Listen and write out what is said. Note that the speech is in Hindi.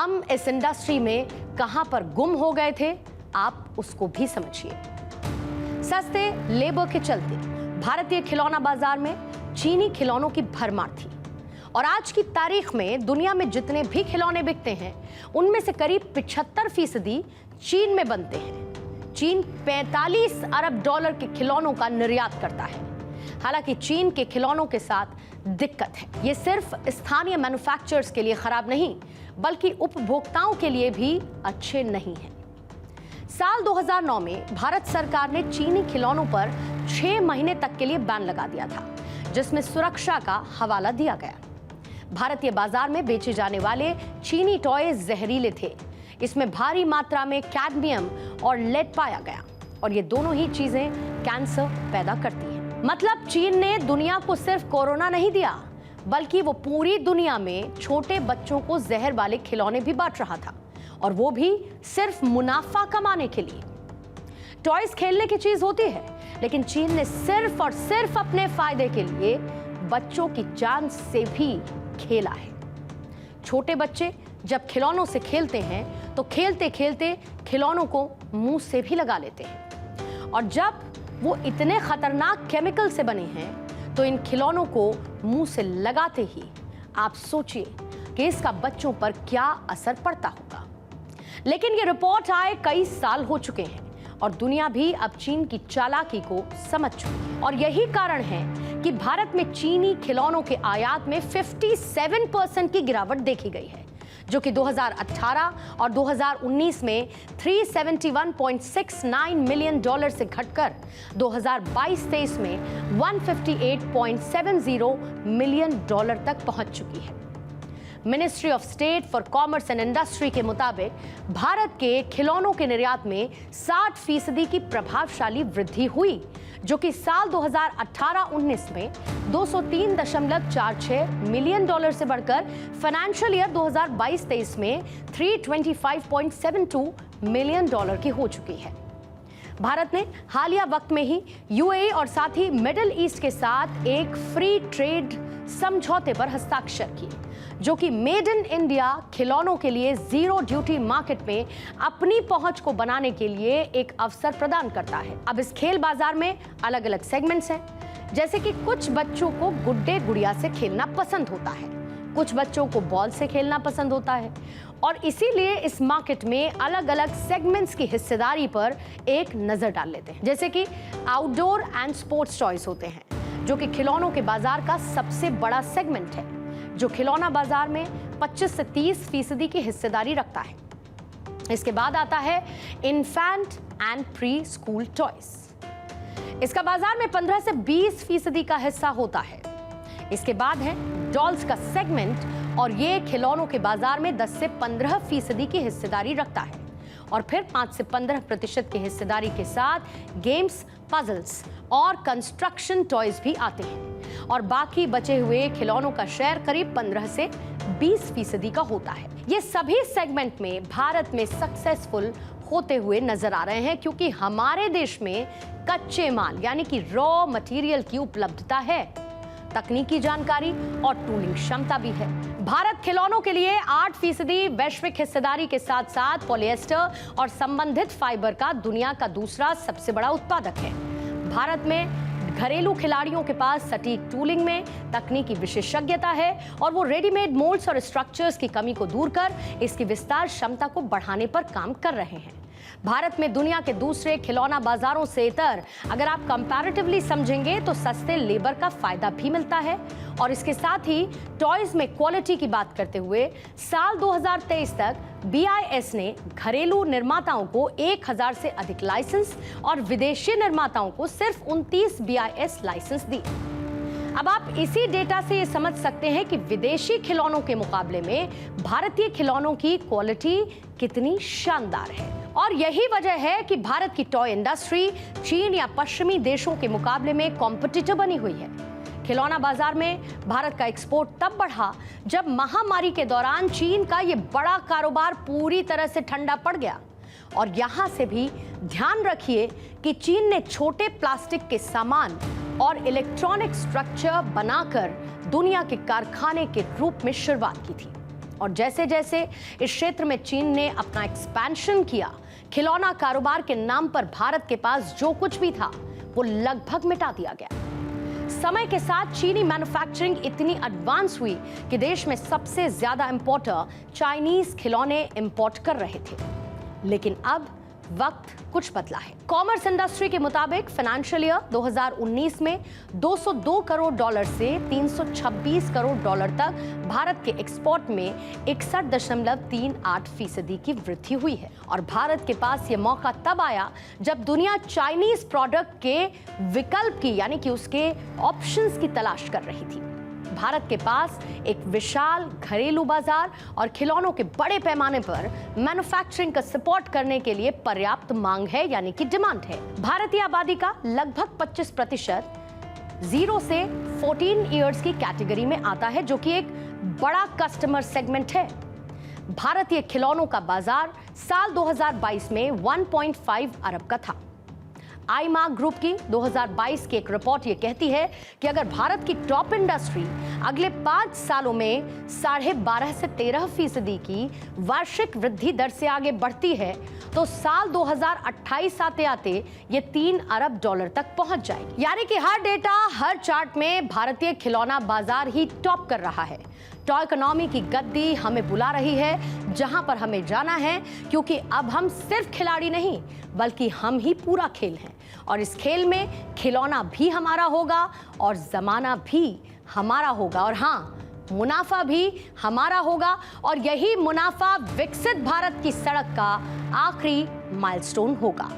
हम इस इंडस्ट्री में कहां पर गुम हो गए थे, आप उसको भी समझिए। सस्ते लेबर के चलते भारतीय खिलौना बाजार में चीनी खिलौनों की भरमार थी और आज की तारीख में दुनिया में जितने भी खिलौने बिकते हैं उनमें से करीब 75% चीन में बनते हैं। चीन 45 अरब डॉलर के खिलौनों का निर्यात करता है। हालांकि चीन के खिलौनों के साथ दिक्कत है। ये सिर्फ स्थानीय मैन्युफैक्चरर्स के लिए खराब नहीं बल्कि उपभोक्ताओं के लिए भी अच्छे नहीं हैं। साल 2009 में भारत सरकार ने चीनी खिलौनों पर 6 महीने तक के लिए बैन लगा दिया था, जिसमें सुरक्षा का हवाला दिया गया। भारतीय बाजार में बेचे जाने वाले चीनी टॉय जहरीले थे। इसमें भारी मात्रा में कैडमियम और लेड पाया गया और ये दोनों ही चीजें कैंसर पैदा करती हैं। मतलब चीन ने दुनिया को सिर्फ कोरोना नहीं दिया बल्कि वो पूरी दुनिया में छोटे बच्चों को जहर वाले खिलौने भी बांट रहा था, और वो भी सिर्फ मुनाफा कमाने के लिए। टॉयज खेलने की चीज होती है, लेकिन चीन ने सिर्फ और सिर्फ अपने फायदे के लिए बच्चों की जान से भी खेला है। छोटे बच्चे जब खिलौनों से खेलते हैं तो खेलते खेलते खिलौनों को मुंह से भी लगा लेते हैं, और जब वो इतने खतरनाक केमिकल से बने हैं तो इन खिलौनों को मुंह से लगाते ही आप सोचिए कि इसका बच्चों पर क्या असर पड़ता होगा। लेकिन ये रिपोर्ट आए कई साल हो चुके हैं और दुनिया भी अब चीन की चालाकी को समझ चुकी है, और यही कारण है कि भारत में चीनी खिलौनों के आयात में 57% की गिरावट देखी गई है, जो कि 2018 और 2019 में $371.69 मिलियन से घटकर 2022-23 में $158.70 मिलियन तक पहुंच चुकी है। Ministry of state for commerce and industry के मुताबिक भारत के खिलौनों के निर्यात में 60% की प्रभावशाली वृद्धि हुई, जो कि साल 2018-19 में $203.46 मिलियन से बढ़कर फाइनेंशियल ईयर 2022-23 में $325.72 मिलियन की हो चुकी है। भारत ने हालिया वक्त में ही यूएई और साथ ही मिडिल ईस्ट के साथ एक फ्री ट्रेड समझौते पर हस्ताक्षर किए, जो कि मेड इन इंडिया खिलौनों के लिए जीरो ड्यूटी मार्केट में अपनी पहुंच को बनाने के लिए एक अवसर प्रदान करता है। अब इस खेल बाजार में अलग अलग सेगमेंट्स हैं, जैसे कि कुछ बच्चों को गुड्डे गुड़िया से खेलना पसंद होता है, कुछ बच्चों को बॉल से खेलना पसंद होता है, और इसीलिए इस मार्केट में अलग अलग सेगमेंट्स की हिस्सेदारी पर एक नजर डाल लेते हैं। जैसे कि आउटडोर एंड स्पोर्ट्स टॉयज होते हैं, जो कि खिलौनों के बाजार का सबसे बड़ा सेगमेंट है, जो खिलौना बाजार में 25 से 30% की हिस्सेदारी रखता है। इसके बाद आता है infant and pre school toys. इसका बाजार में 15 से 20% का हिस्सा होता है। इसके बाद है डॉल्स का सेगमेंट, और ये खिलौनों के बाजार में 10 से 15% की हिस्सेदारी रखता है, और फिर 5 से 15% की हिस्सेदारी के साथ गेम्स, पजल्स और कंस्ट्रक्शन टॉयज भी आते हैं, और बाकी बचे हुए खिलौनों का शेयर करीब 15 से 20% का होता है। ये सभी सेगमेंट में भारत में सक्सेसफुल होते हुए नजर आ रहे हैं, क्योंकि हमारे देश में कच्चे माल यानी कि रॉ मटेरियल की उपलब्धता है, तकनीकी जानकारी और टूलिंग क्षमता भी है। भारत खिलौनों के लिए 8% वैश्विक हिस्सेदारी के साथ साथ पॉलिएस्टर और संबंधित फाइबर का दुनिया का दूसरा सबसे बड़ा उत्पादक है। भारत में घरेलू खिलाड़ियों के पास सटीक टूलिंग में तकनीकी विशेषज्ञता है, और वो रेडीमेड मोल्ड्स और स्ट्रक्चर्स की कमी को दूर कर इसकी विस्तार क्षमता को बढ़ाने पर काम कर रहे हैं। भारत में दुनिया के दूसरे खिलौना बाजारों से इतर अगर आप कंपैरेटिवली समझेंगे तो सस्ते लेबर का फायदा भी मिलता है, और इसके साथ ही टॉयज में क्वालिटी की बात करते हुए साल 2023 तक BIS ने घरेलू निर्माताओं को 1000 से अधिक लाइसेंस और विदेशी निर्माताओं को सिर्फ 29 BIS लाइसेंस दी। अब आप इसी डेटा से ये समझ सकते हैं कि विदेशी खिलौनों के मुकाबले में भारतीय खिलौनों की क्वालिटी कितनी शानदार है, और यही वजह है कि भारत की टॉय इंडस्ट्री चीन या पश्चिमी देशों के मुकाबले में कॉम्पिटिटिव बनी हुई है। खिलौना बाजार में भारत का एक्सपोर्ट तब बढ़ा जब महामारी के दौरान चीन का ये बड़ा कारोबार पूरी तरह से ठंडा पड़ गया, और यहां से भी ध्यान रखिए कि चीन ने छोटे प्लास्टिक के सामान और इलेक्ट्रॉनिक स्ट्रक्चर बनाकर दुनिया के कारखाने के रूप में शुरुआत की थी, और जैसे जैसे इस क्षेत्र में चीन ने अपना एक्सपेंशन किया, खिलौना कारोबार के नाम पर भारत के पास जो कुछ भी था वो लगभग मिटा दिया गया। समय के साथ चीनी मैन्युफैक्चरिंग इतनी एडवांस हुई कि देश में सबसे ज्यादा इंपोर्टर चाइनीज खिलौने इंपोर्ट कर रहे थे। लेकिन अब वक्त कुछ बदला है। कॉमर्स इंडस्ट्री के मुताबिक फाइनेंशियल ईयर 2019 में 202 करोड़ डॉलर से 326 करोड़ डॉलर तक भारत के एक्सपोर्ट में 61.38% की वृद्धि हुई है। और भारत के पास ये मौका तब आया जब दुनिया चाइनीज प्रोडक्ट के विकल्प की यानी कि उसके ऑप्शंस की तलाश कर रही थी। भारत के पास एक विशाल घरेलू बाजार और खिलौनों के बड़े पैमाने पर मैन्युफैक्चरिंग का सपोर्ट करने के लिए पर्याप्त मांग है यानी कि डिमांड है। भारतीय आबादी का लगभग 25% 0 से 14 इयर्स की कैटेगरी में आता है, जो कि एक बड़ा कस्टमर सेगमेंट है। भारतीय खिलौनों का बाजार साल 2022 में 1.5 अरब का था। आईमार्क ग्रुप की 2022 की एक रिपोर्ट ये कहती है कि अगर भारत की टॉप इंडस्ट्री अगले 5 सालों में 12.5 से 13% की वार्षिक वृद्धि दर से आगे बढ़ती है तो साल 2028 आते आते ये 3 अरब डॉलर तक पहुंच जाएगी। यानी कि हर डेटा, हर चार्ट में भारतीय खिलौना बाजार ही टॉप कर रहा है। टॉय इकोनॉमी की गद्दी हमें बुला रही है जहां पर हमें जाना है, क्योंकि अब हम सिर्फ खिलाड़ी नहीं बल्कि हम ही पूरा खेल हैं। और इस खेल में खिलौना भी हमारा होगा और जमाना भी हमारा होगा, और हाँ, मुनाफा भी हमारा होगा। और यही मुनाफा विकसित भारत की सड़क का आखिरी माइलस्टोन होगा।